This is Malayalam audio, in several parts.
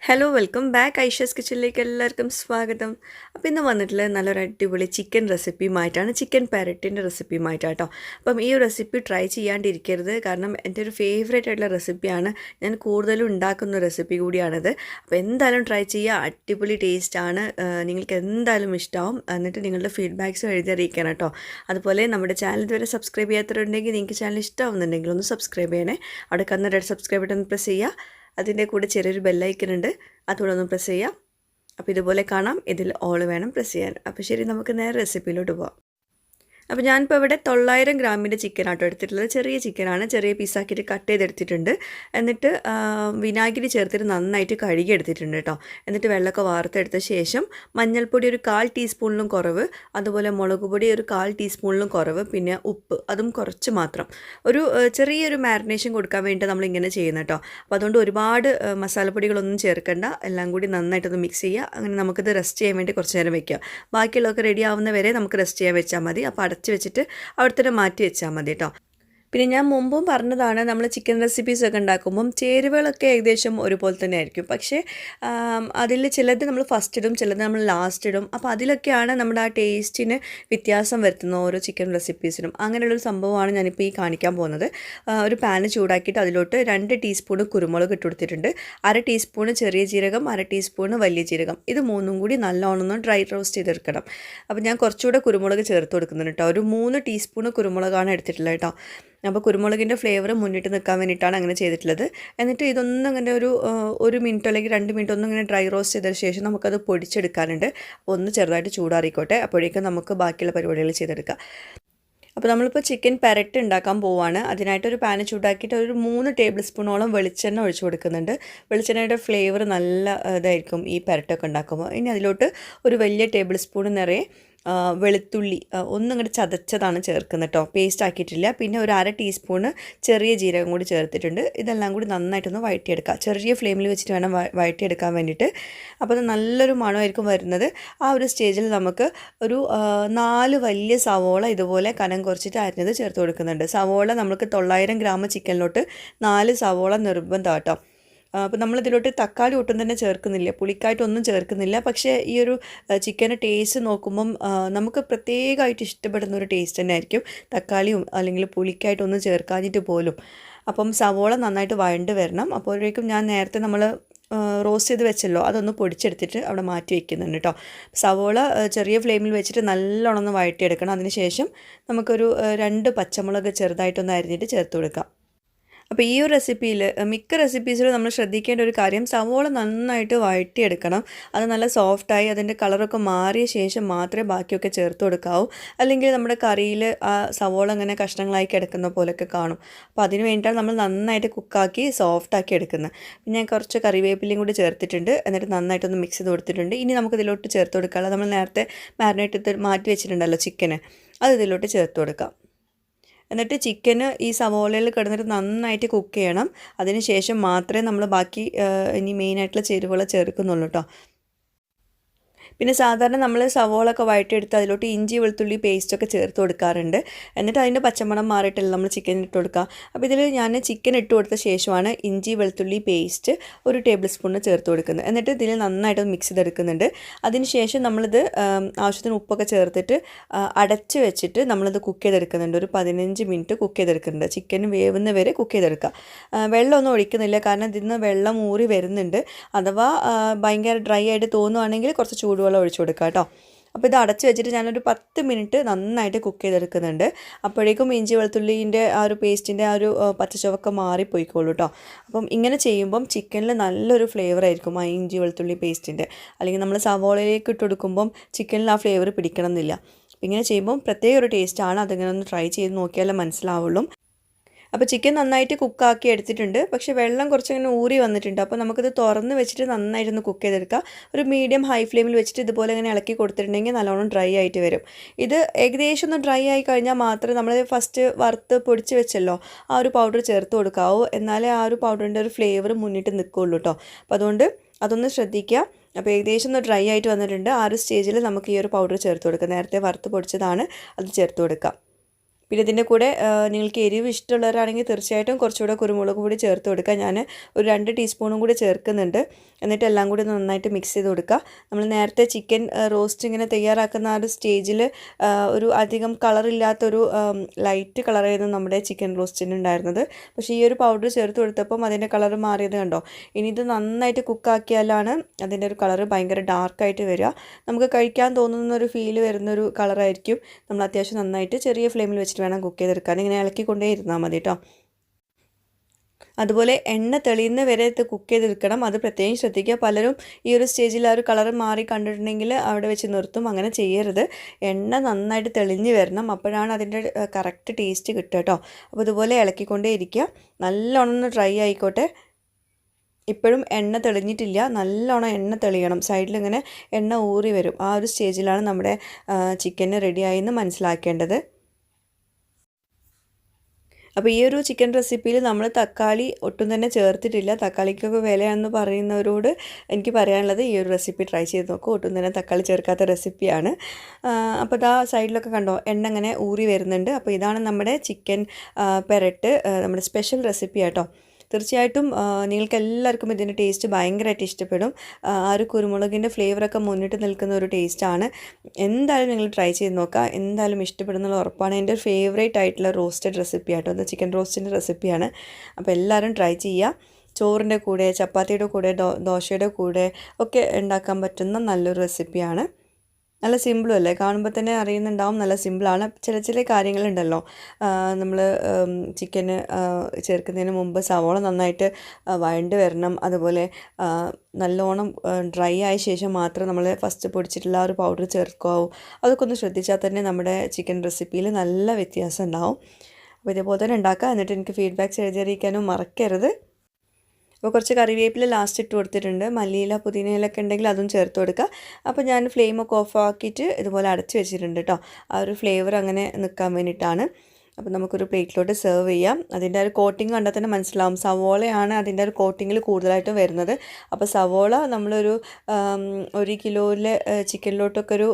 ഹലോ വെൽക്കം ബാക്ക് ഐഷസ് കിച്ചണിലേക്ക് എല്ലാവർക്കും സ്വാഗതം. അപ്പോൾ ഇന്ന് വന്നിട്ടുള്ളത് നല്ലൊരു അടിപൊളി ചിക്കൻ റെസിപ്പിയുമായിട്ടാണ്, ചിക്കൻ പെരട്ടിൻ്റെ റെസിപ്പിയുമായിട്ടാട്ടോ. അപ്പം ഈ ഒരു റെസിപ്പി ട്രൈ ചെയ്യാണ്ടിരിക്കരുത്, കാരണം എൻ്റെ ഒരു ഫേവറേറ്റ് ആയിട്ടുള്ള റെസിപ്പിയാണ്. ഞാൻ കൂടുതലും ഉണ്ടാക്കുന്ന റെസിപ്പി കൂടിയാണിത്. അപ്പോൾ എന്തായാലും ട്രൈ ചെയ്യുക, അടിപൊളി ടേസ്റ്റാണ്, നിങ്ങൾക്ക് എന്തായാലും ഇഷ്ടമാവും. എന്നിട്ട് നിങ്ങളുടെ ഫീഡ്ബാക്ക്സും എഴുതി അറിയിക്കണം കേട്ടോ. അതുപോലെ നമ്മുടെ ചാനൽ ഇതുവരെ സബ്സ്ക്രൈബ് ചെയ്യാത്തവരുണ്ടെങ്കിൽ നിങ്ങൾക്ക് ചാനൽ ഇഷ്ടമാവുന്നുണ്ടെങ്കിൽ ഒന്ന് സബ്സ്ക്രൈബ് ചെയ്യണേ. അവിടെ കന്ന റെഡ് സബ്സ്ക്രൈബ് ബട്ടൺ പ്രസ് ചെയ്യുക. അതിൻ്റെ കൂടെ ചെറിയൊരു ബെല്ലൈക്കൺ ഉണ്ട്, അതുകൂടെ ഒന്ന് പ്രസ് ചെയ്യാം. അപ്പോൾ ഇതുപോലെ കാണാം, ഇതിൽ ഓൾ വേണം പ്രസ് ചെയ്യാൻ. അപ്പോൾ ശരി, നമുക്ക് നേരെ റെസിപ്പിയിലോട്ട് പോകാം. അപ്പോൾ ഞാനിപ്പോൾ ഇവിടെ 900 ഗ്രാമിൻ്റെ ചിക്കനാട്ടോ എടുത്തിട്ടുള്ളത്. ചെറിയ ചിക്കനാണ്, ചെറിയ പീസാക്കിയിട്ട് കട്ട് ചെയ്തെടുത്തിട്ടുണ്ട്. എന്നിട്ട് വിനാഗിരി ചേർത്തിട്ട് നന്നായിട്ട് കഴുകി എടുത്തിട്ടുണ്ട് കേട്ടോ. എന്നിട്ട് വെള്ളമൊക്കെ വാർത്തെടുത്ത ശേഷം മഞ്ഞൾപ്പൊടി ഒരു 1/4 ടീസ്പൂണിലും കുറവ്, അതുപോലെ മുളക് പൊടി ഒരു 1/4 ടീസ്പൂണിലും കുറവ്, പിന്നെ ഉപ്പ് അതും കുറച്ച് മാത്രം. ഒരു ചെറിയൊരു മാരിനേഷൻ കൊടുക്കാൻ വേണ്ടിയിട്ട് നമ്മളിങ്ങനെ ചെയ്യുന്നത് കേട്ടോ. അപ്പോൾ അതുകൊണ്ട് ഒരുപാട് മസാലപ്പൊടികളൊന്നും ചേർക്കണ്ട, എല്ലാം കൂടി നന്നായിട്ടൊന്ന് മിക്സ് ചെയ്യുക. അങ്ങനെ നമുക്കിത് റെസ്റ്റ് ചെയ്യാൻ വേണ്ടി കുറച്ച് നേരം വെക്കുക. ബാക്കിയുള്ളതൊക്കെ റെഡി ആവുന്ന വരെ നമുക്ക് റെസ്റ്റ് ചെയ്യാൻ വെച്ചാൽ മതി. അപ്പോൾ അടച്ച് വെച്ചിട്ട് അവിടെ തന്നെ മാറ്റി വെച്ചാൽ മതി കേട്ടോ. പിന്നെ ഞാൻ മുമ്പും പറഞ്ഞതാണ്, നമ്മൾ ചിക്കൻ റെസിപ്പീസൊക്കെ ഉണ്ടാക്കുമ്പം ചേരുവകളൊക്കെ ഏകദേശം ഒരുപോലെ തന്നെ ആയിരിക്കും. പക്ഷേ അതിൽ ചിലത് നമ്മൾ ഫസ്റ്റ് ഇടും, ചിലത് നമ്മൾ ലാസ്റ്റ് ഇടും. അപ്പോൾ അതിലൊക്കെയാണ് നമ്മുടെ ആ ടേസ്റ്റിന് വ്യത്യാസം വരുത്തുന്നത് ഓരോ ചിക്കൻ റെസിപ്പീസിനും. അങ്ങനെയുള്ളൊരു സംഭവമാണ് ഞാനിപ്പോൾ ഈ കാണിക്കാൻ പോകുന്നത്. ഒരു പാന് ചൂടാക്കിയിട്ട് അതിലോട്ട് 2 ടീസ്പൂൺ കുരുമുളക് ഇട്ട് കൊടുത്തിട്ടുണ്ട്, 1/2 ടീസ്പൂൺ ചെറിയ ജീരകം, 1/2 ടീസ്പൂൺ വലിയ ജീരകം. ഇത് മൂന്നും കൂടി നല്ലോണം ഡ്രൈ റോസ്റ്റ് ചെയ്തെടുക്കണം. അപ്പോൾ ഞാൻ കുറച്ചുകൂടെ കുരുമുളക് ചേർത്ത് കൊടുക്കുന്നുണ്ട് കേട്ടോ. ഒരു 3 ടീസ്പൂൺ കുരുമുളകാണ് എടുത്തിട്ടുള്ളത് കേട്ടോ. അപ്പോൾ കുരുമുളകിൻ്റെ ഫ്ലേവർ മുന്നിട്ട് നിൽക്കാൻ വേണ്ടിയിട്ടാണ് അങ്ങനെ ചെയ്തിട്ടുള്ളത്. എന്നിട്ട് ഇതൊന്നും അങ്ങനെ ഒരു മിനിറ്റോ അല്ലെങ്കിൽ 2 മിനിറ്റ് ഒന്നും ഇങ്ങനെ ഡ്രൈ റോസ്റ്റ് ചെയ്തതിന് ശേഷം നമുക്കത് പൊടിച്ചെടുക്കാനുണ്ട്. അപ്പോൾ ഒന്ന് ചെറുതായിട്ട് ചൂടാറിക്കോട്ടെ, അപ്പോഴേക്കും നമുക്ക് ബാക്കിയുള്ള പരിപാടികൾ ചെയ്തെടുക്കാം. അപ്പോൾ നമ്മളിപ്പോൾ ചിക്കൻ പെരട്ട് ഉണ്ടാക്കാൻ പോവുകയാണ്. അതിനായിട്ടൊരു പാന് ചൂടാക്കിയിട്ട് ഒരു 3 ടേബിൾ സ്പൂണോളം വെളിച്ചെണ്ണ ഒഴിച്ച് കൊടുക്കുന്നുണ്ട്. വെളിച്ചെണ്ണയുടെ ഫ്ലേവർ നല്ല ഇതായിരിക്കും ഈ പെരട്ടൊക്കെ ഉണ്ടാക്കുമ്പോൾ. ഇനി അതിലോട്ട് ഒരു വലിയ ടേബിൾ സ്പൂൺ നിറയെ വെളുത്തുള്ളി ഒന്നിങ്ങോട്ട് ചതച്ചതാണ് ചേർക്കുന്നത് കേട്ടോ, പേസ്റ്റ് ആക്കിയിട്ടില്ല. പിന്നെ ഒരു 1/2 ടീസ്പൂണ് ചെറിയ ജീരകം കൂടി ചേർത്തിട്ടുണ്ട്. ഇതെല്ലാം കൂടി നന്നായിട്ടൊന്ന് വഴറ്റിയെടുക്കുക. ചെറിയ ഫ്ലെയിമിൽ വെച്ചിട്ട് വേണം വഴറ്റിയെടുക്കാൻ വേണ്ടിയിട്ട്. അപ്പോൾ അത് നല്ലൊരു മണമായിരിക്കും വരുന്നത്. ആ ഒരു സ്റ്റേജിൽ നമുക്ക് ഒരു 4 വലിയ സവോള ഇതുപോലെ കനം കുറച്ചിട്ട് അരിഞ്ഞത് ചേർത്ത് കൊടുക്കുന്നുണ്ട്. സവോള നമുക്ക് 900 ഗ്രാം ചിക്കനിലോട്ട് 4 സവോള നിർബന്ധം കേട്ടോ. അപ്പോൾ നമ്മളിതിലോട്ട് തക്കാളി ഒട്ടും തന്നെ ചേർക്കുന്നില്ല, പുളിക്കായിട്ടൊന്നും ചേർക്കുന്നില്ല. പക്ഷേ ഈ ഒരു ചിക്കൻ്റെ ടേസ്റ്റ് നോക്കുമ്പം നമുക്ക് പ്രത്യേകമായിട്ട് ഇഷ്ടപ്പെടുന്ന ഒരു ടേസ്റ്റ് തന്നെ ആയിരിക്കും, തക്കാളിയും അല്ലെങ്കിൽ പുളിക്കായിട്ടൊന്നും ചേർക്കാഞ്ഞിട്ട് പോലും. അപ്പം സവോള നന്നായിട്ട് വഴണ്ട് വരണം. അപ്പോഴേക്കും ഞാൻ നേരത്തെ നമ്മൾ റോസ്റ്റ് ചെയ്ത് വെച്ചല്ലോ, അതൊന്ന് പൊടിച്ചെടുത്തിട്ട് അവിടെ മാറ്റി വയ്ക്കുന്നുണ്ട് കേട്ടോ. സവോള ചെറിയ ഫ്ലെയിമിൽ വെച്ചിട്ട് നല്ലോണം ഒന്ന് വഴറ്റിയെടുക്കണം. അതിന് ശേഷം നമുക്കൊരു 2 പച്ചമുളക് ചെറുതായിട്ടൊന്ന് അരിഞ്ഞിട്ട് ചേർത്ത് കൊടുക്കാം. അപ്പോൾ ഈ ഒരു റെസിപ്പിയിൽ മിക്ക റെസിപ്പീസിലും നമ്മൾ ശ്രദ്ധിക്കേണ്ട ഒരു കാര്യം, സവോള നന്നായിട്ട് വഴറ്റിയെടുക്കണം. അത് നല്ല സോഫ്റ്റായി അതിൻ്റെ കളറൊക്കെ മാറിയ ശേഷം മാത്രമേ ബാക്കിയൊക്കെ ചേർത്ത് കൊടുക്കാവൂ. അല്ലെങ്കിൽ നമ്മുടെ കറിയിൽ ആ സവോള ഇങ്ങനെ കഷ്ണങ്ങളായി കിടക്കുന്ന പോലെയൊക്കെ കാണും. അപ്പോൾ അതിന് വേണ്ടിയിട്ടാണ് നമ്മൾ നന്നായിട്ട് കുക്കാക്കി സോഫ്റ്റാക്കി എടുക്കുന്നത്. പിന്നെ ഞാൻ കുറച്ച് കറിവേപ്പിലയും കൂടി ചേർത്തിട്ടുണ്ട്. എന്നിട്ട് നന്നായിട്ടൊന്ന് മിക്സ് ചെയ്ത് കൊടുത്തിട്ടുണ്ട്. ഇനി നമുക്കിതിലോട്ട് ചേർത്ത് കൊടുക്കാനുള്ളത്, നമ്മൾ നേരത്തെ മാരിനേറ്റ് മാറ്റി വെച്ചിട്ടുണ്ടല്ലോ ചിക്കന്, അത് ഇതിലോട്ട് ചേർത്ത് കൊടുക്കാം. എന്നിട്ട് ചിക്കന് ഈ സവോളയിൽ കിടന്നിട്ട് നന്നായിട്ട് കുക്ക് ചെയ്യണം. അതിന് ശേഷം മാത്രമേ നമ്മൾ ബാക്കി ഇനി മെയിനായിട്ടുള്ള ചേരുവകൾ ചേർക്കുന്നുള്ളൂ കേട്ടോ. പിന്നെ സാധാരണ നമ്മൾ സവോളൊക്കെ വഴറ്റിയെടുത്ത് അതിലോട്ട് ഇഞ്ചി വെളുത്തുള്ളി പേസ്റ്റൊക്കെ ചേർത്ത് കൊടുക്കാറുണ്ട്. എന്നിട്ട് അതിൻ്റെ പച്ചമണം മാറിയിട്ടല്ല നമ്മൾ ചിക്കൻ ഇട്ട് കൊടുക്കുക. അപ്പോൾ ഇതിൽ ഞാൻ ചിക്കൻ ഇട്ട് കൊടുത്ത ശേഷമാണ് ഇഞ്ചി വെളുത്തുള്ളി പേസ്റ്റ് ഒരു ടേബിൾ സ്പൂണിന് ചേർത്ത് കൊടുക്കുന്നത്. എന്നിട്ട് ഇതിൽ നന്നായിട്ട് മിക്സ് ചെയ്തെടുക്കുന്നുണ്ട്. അതിന് ശേഷം നമ്മളിത് ആവശ്യത്തിന് ഉപ്പൊക്കെ ചേർത്തിട്ട് അടച്ച് വെച്ചിട്ട് നമ്മളിത് കുക്ക് ചെയ്തെടുക്കുന്നുണ്ട്. ഒരു 15 മിനിറ്റ് കുക്ക് ചെയ്തെടുക്കുന്നുണ്ട്. ചിക്കൻ വേവുന്ന വരെ കുക്ക് ചെയ്തെടുക്കുക. വെള്ളമൊന്നും ഒഴിക്കുന്നില്ല, കാരണം ഇതിൽ നിന്ന് വെള്ളം ഊറി വരുന്നുണ്ട്. അഥവാ ഭയങ്കര ഡ്രൈ ആയിട്ട് തോന്നുവാണെങ്കിൽ കുറച്ച് ചൂടുവെള്ളം ഒഴിച്ചു കൊടുക്കുക കേട്ടോ. അപ്പോൾ ഇത് അടച്ച് വെച്ചിട്ട് ഞാനൊരു 10 മിനിറ്റ് നന്നായിട്ട് കുക്ക് ചെയ്തെടുക്കുന്നുണ്ട്. അപ്പോഴേക്കും ഇഞ്ചി വെളുത്തുള്ളീൻ്റെ ആ ഒരു പേസ്റ്റിൻ്റെ ആ ഒരു പച്ചച്ചുവക്കെ മാറിപ്പോയിക്കോളൂ കേട്ടോ. അപ്പം ഇങ്ങനെ ചെയ്യുമ്പം ചിക്കനിൽ നല്ലൊരു ഫ്ലേവർ ആയിരിക്കും ആ ഇഞ്ചി വെളുത്തുള്ളി പേസ്റ്റിൻ്റെ. അല്ലെങ്കിൽ നമ്മൾ സവോളയിലേക്ക് ഇട്ട് കൊടുക്കുമ്പം ചിക്കനിൽ ആ ഫ്ലേവർ പിടിക്കണം എന്നില്ല. ഇങ്ങനെ ചെയ്യുമ്പം പ്രത്യേക ഒരു ടേസ്റ്റാണ്. അതിങ്ങനെ ഒന്ന് ട്രൈ ചെയ്ത് നോക്കിയാലേ മനസ്സിലാവുള്ളൂ. അപ്പോൾ ചിക്കൻ നന്നായിട്ട് കുക്കാക്കി എടുത്തിട്ടുണ്ട്. പക്ഷേ വെള്ളം കുറച്ചിങ്ങനെ ഊറി വന്നിട്ടുണ്ട്. അപ്പോൾ നമുക്കിത് തുറന്ന് വെച്ചിട്ട് നന്നായിട്ടൊന്ന് കുക്ക് ചെയ്തെടുക്കാം. ഒരു മീഡിയം ഹൈ ഫ്ലെയിമിൽ വെച്ചിട്ട് ഇതുപോലെ ഇങ്ങനെ ഇളക്കി കൊടുത്തിട്ടുണ്ടെങ്കിൽ നല്ലോണം ഡ്രൈ ആയിട്ട് വരും. ഇത് ഏകദേശം ഒന്ന് ഡ്രൈ ആയി കഴിഞ്ഞാൽ മാത്രമേ നമ്മൾ ഫസ്റ്റ് വറുത്ത് പൊടിച്ച് വെച്ചല്ലോ ആ ഒരു പൗഡർ ചേർത്ത് കൊടുക്കാവൂ. എന്നാലേ ആ ഒരു പൗഡറിൻ്റെ ഒരു ഫ്ലേവർ മുന്നിട്ട് നിൽക്കുകയുള്ളൂ കേട്ടോ. അപ്പോൾ അതുകൊണ്ട് അതൊന്ന് ശ്രദ്ധിക്കുക. അപ്പോൾ ഏകദേശം ഒന്ന് ഡ്രൈ ആയിട്ട് വന്നിട്ടുണ്ട്. ആ ഒരു സ്റ്റേജിൽ നമുക്ക് ഈ ഒരു പൗഡർ ചേർത്ത് കൊടുക്കാം. നേരത്തെ വറുത്ത് പൊടിച്ചതാണ്, അത് ചേർത്ത് കൊടുക്കാം. പിന്നെ ഇതിൻ്റെ കൂടെ നിങ്ങൾക്ക് എരിവ് ഇഷ്ടമുള്ളവരാണെങ്കിൽ തീർച്ചയായിട്ടും കുറച്ചുകൂടെ കുരുമുളക് പൊടി ചേർത്ത് കൊടുക്കുക. ഞാൻ ഒരു 2 ടീസ്പൂണും കൂടി ചേർക്കുന്നുണ്ട്. എന്നിട്ട് എല്ലാം കൂടി നന്നായിട്ട് മിക്സ് ചെയ്ത് കൊടുക്കുക. നമ്മൾ നേരത്തെ ചിക്കൻ റോസ്റ്റ് ഇങ്ങനെ തയ്യാറാക്കുന്ന ആ ഒരു സ്റ്റേജിൽ ഒരു അധികം കളറില്ലാത്തൊരു ലൈറ്റ് കളറായിരുന്നു നമ്മുടെ ചിക്കൻ റോസ്റ്റിന് ഉണ്ടായിരുന്നത്. പക്ഷേ ഈ ഒരു പൗഡർ ചേർത്ത് കൊടുത്തപ്പം അതിൻ്റെ കളർ മാറിയത് കണ്ടോ. ഇനി ഇത് നന്നായിട്ട് കുക്കാക്കിയാലാണ് അതിൻ്റെ ഒരു കളർ ഭയങ്കര ഡാർക്കായിട്ട് വരിക. നമുക്ക് കഴിക്കാൻ തോന്നുന്ന ഒരു ഫീല് വരുന്നൊരു കളറായിരിക്കും. നമ്മൾ അത്യാവശ്യം നന്നായിട്ട് ചെറിയ ഫ്ലെയിമിൽ വെച്ചിട്ട് വേണം കുക്ക് ചെയ്തെടുക്കാൻ. ഇങ്ങനെ ഇളക്കിക്കൊണ്ടേ ഇരുന്നാൽ മതി കേട്ടോ. അതുപോലെ എണ്ണ തെളിയുന്ന വരെ ഇത് കുക്ക് ചെയ്തെടുക്കണം. അത് പ്രത്യേകം ശ്രദ്ധിക്കുക. പലരും ഈ ഒരു സ്റ്റേജിൽ ആ ഒരു കളർ മാറി കണ്ടിട്ടുണ്ടെങ്കിൽ അവിടെ വെച്ച് നിർത്തും. അങ്ങനെ ചെയ്യരുത്. എണ്ണ നന്നായിട്ട് തെളിഞ്ഞ് വരണം. അപ്പോഴാണ് അതിൻ്റെ കറക്റ്റ് ടേസ്റ്റ് കിട്ടുക കേട്ടോ. അപ്പോൾ ഇതുപോലെ ഇളക്കിക്കൊണ്ടേ ഇരിക്കുക. നല്ലോണം ഒന്ന് ഡ്രൈ ആയിക്കോട്ടെ. ഇപ്പോഴും എണ്ണ തെളിഞ്ഞിട്ടില്ല. നല്ലോണം എണ്ണ തെളിയണം. സൈഡിലിങ്ങനെ എണ്ണ ഊറി വരും. ആ ഒരു സ്റ്റേജിലാണ് നമ്മുടെ ചിക്കൻ റെഡിയായി എന്ന് മനസ്സിലാക്കേണ്ടത്. അപ്പോൾ ഈ ഒരു ചിക്കൻ റെസിപ്പിയിൽ നമ്മൾ തക്കാളി ഒട്ടും തന്നെ ചേർത്തിട്ടില്ല. തക്കാളിക്കൊക്കെ വിലയാണെന്ന് പറയുന്നവരോട് എനിക്ക് പറയാനുള്ളത് ഈ ഒരു റെസിപ്പി ട്രൈ ചെയ്ത് നോക്കൂ. ഒട്ടും തന്നെ തക്കാളി ചേർക്കാത്ത റെസിപ്പിയാണ്. അപ്പോൾ ഇതാ സൈഡിലൊക്കെ കണ്ടോ എണ്ണ ഇങ്ങനെ ഊറി വരുന്നുണ്ട്. അപ്പോൾ ഇതാണ് നമ്മുടെ ചിക്കൻ പെരട്ട്, നമ്മുടെ സ്പെഷ്യൽ റെസിപ്പി ആട്ടോ. തീർച്ചയായിട്ടും നിങ്ങൾക്ക് എല്ലാവർക്കും ഇതിൻ്റെ ടേസ്റ്റ് ഭയങ്കരമായിട്ട് ഇഷ്ടപ്പെടും. ആ ഒരു കുരുമുളകിൻ്റെ ഫ്ലേവറൊക്കെ മുന്നിട്ട് നിൽക്കുന്ന ഒരു ടേസ്റ്റാണ്. എന്തായാലും നിങ്ങൾ ട്രൈ ചെയ്ത് നോക്കുക. എന്തായാലും ഇഷ്ടപ്പെടുന്നുള്ള ഉറപ്പാണ്. എൻ്റെ ഒരു ഫേവറേറ്റ് ആയിട്ടുള്ള റോസ്റ്റഡ് റെസിപ്പി ആട്ടോ. അത് ചിക്കൻ റോസ്റ്റിൻ്റെ റെസിപ്പിയാണ്. അപ്പോൾ എല്ലാവരും ട്രൈ ചെയ്യുക. ചോറിൻ്റെ കൂടെ, ചപ്പാത്തിയുടെ കൂടെ, ദോശയുടെ കൂടെ ഒക്കെ ഉണ്ടാക്കാൻ പറ്റുന്ന നല്ലൊരു റെസിപ്പിയാണ്. നല്ല സിമ്പിളും അല്ലേ. കാണുമ്പോൾ തന്നെ അറിയുന്നുണ്ടാവും നല്ല സിമ്പിളാണ്. ചില കാര്യങ്ങളുണ്ടല്ലോ, നമ്മൾ ചിക്കന് ചേർക്കുന്നതിന് മുമ്പ് സവോള നന്നായിട്ട് വഴണ്ട് വരണം. അതുപോലെ നല്ലോണം ഡ്രൈ ആയ ശേഷം മാത്രം നമ്മൾ ഫസ്റ്റ് പൊടിച്ചിട്ടുള്ള ആ ഒരു പൗഡർ ചേർക്കാവൂ. അതൊക്കെ ഒന്ന് ശ്രദ്ധിച്ചാൽ തന്നെ നമ്മുടെ ചിക്കൻ റെസിപ്പിയിൽ നല്ല വ്യത്യാസം ഉണ്ടാവും. അപ്പോൾ ഇതേപോലെ തന്നെ ഉണ്ടാക്കുക. എന്നിട്ട് എനിക്ക് ഫീഡ്ബാക്ക്സ് എഴുതിയിരിക്കാനും മറക്കരുത്. അപ്പോൾ കുറച്ച് കറിവേപ്പില ലാസ്റ്റ് ഇട്ട് കൊടുത്തിട്ടുണ്ട്. മല്ലിയില പുതിനയിലൊക്കെ ഉണ്ടെങ്കിൽ അതും ചേർത്ത് കൊടുക്കുക. അപ്പോൾ ഞാൻ ഫ്ലെയിമൊക്കെ ഓഫ് ആക്കിയിട്ട് ഇതുപോലെ അടച്ച് വെച്ചിട്ടുണ്ട് കേട്ടോ. ആ ഒരു ഫ്ലേവർ അങ്ങനെ നിൽക്കാൻ വേണ്ടിയിട്ടാണ്. അപ്പോൾ നമുക്കൊരു പ്ലേറ്റിലോട്ട് സെർവ് ചെയ്യാം. അതിൻ്റെ ഒരു കോട്ടിങ് കണ്ടാൽ തന്നെ മനസ്സിലാവും. സവോളയാണ് അതിൻ്റെ ഒരു കോട്ടിങ്ങിൽ കൂടുതലായിട്ടും വരുന്നത്. അപ്പോൾ സവോള നമ്മളൊരു 1 കിലോയിലെ ചിക്കനിലോട്ടൊക്കെ ഒരു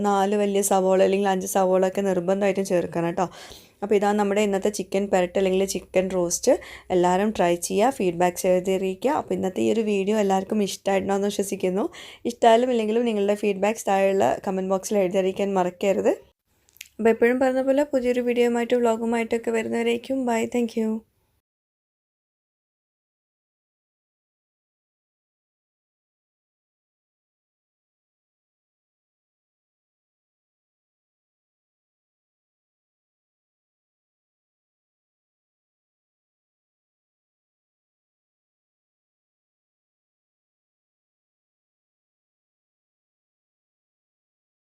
4 വലിയ സവോള അല്ലെങ്കിൽ 5 സവോള ഒക്കെ നിർബന്ധമായിട്ടും ചേർക്കണം കേട്ടോ. അപ്പോൾ ഇതാണ് നമ്മുടെ ഇന്നത്തെ ചിക്കൻ പെരട്ട് അല്ലെങ്കിൽ ചിക്കൻ റോസ്റ്റ്. എല്ലാവരും ട്രൈ ചെയ്യുക. ഫീഡ്ബാക്ക്സ് എഴുതിയിരിക്കുക. അപ്പോൾ ഇന്നത്തെ ഈ ഒരു വീഡിയോ എല്ലാവർക്കും ഇഷ്ടമായിട്ടുണ്ടെന്ന് വിശ്വസിക്കുന്നു. ഇഷ്ടമായാലും ഇല്ലെങ്കിലും നിങ്ങളുടെ ഫീഡ്ബാക്ക്സ് താഴെയുള്ള കമൻറ്റ് ബോക്സിൽ എഴുതിയിരിക്കാൻ മറക്കരുത്. അപ്പോൾ എപ്പോഴും പറഞ്ഞ പോലെ പുതിയൊരു വീഡിയോയുമായിട്ട് വ്ളോഗുമായിട്ടൊക്കെ വരുന്നവരേക്കും ബൈ. Thank you.